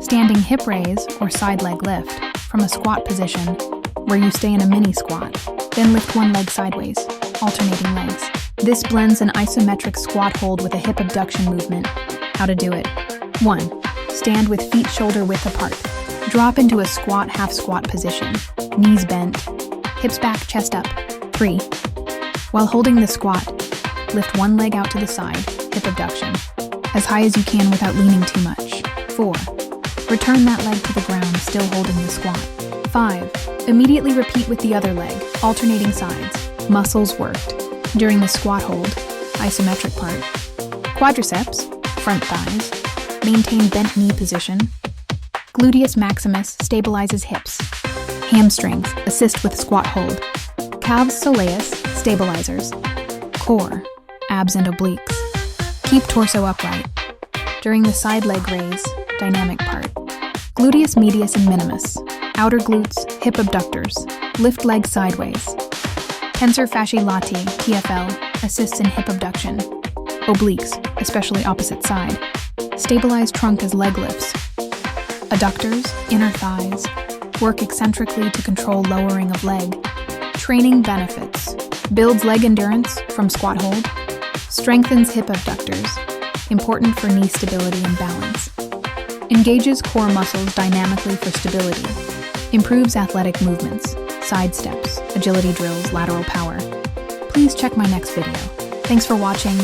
Standing hip raise or side leg lift from a squat position where you stay in a mini squat, then lift one leg sideways, alternating legs. This blends an isometric squat hold with a hip abduction movement. How to do it. 1. Stand with feet shoulder width apart. Drop into a squat half squat position, knees bent, hips back, chest up. 3. While holding the squat, lift one leg out to the side, hip abduction, as high as you can without leaning too much. 4. Return that leg to the ground, still holding the squat. 5. Immediately repeat with the other leg, alternating sides. Muscles worked. During the squat hold, isometric part. Quadriceps, front thighs, maintain bent knee position. Gluteus maximus stabilizes hips. Hamstrings assist with squat hold. Calves soleus stabilizers. Core, abs and obliques. Keep torso upright. During the side leg raise, dynamic part. Gluteus medius and minimus. Outer glutes, hip abductors. Lift leg sideways. Tensor fasciae latae, TFL, assists in hip abduction. Obliques, especially opposite side. Stabilize trunk as leg lifts. Adductors, inner thighs. Work eccentrically to control lowering of leg. Training benefits. Builds leg endurance from squat hold. Strengthens hip abductors. Important for knee stability and balance. Engages core muscles dynamically for stability. Improves athletic movements, side steps, agility drills, lateral power. Please check my next video. Thanks for watching.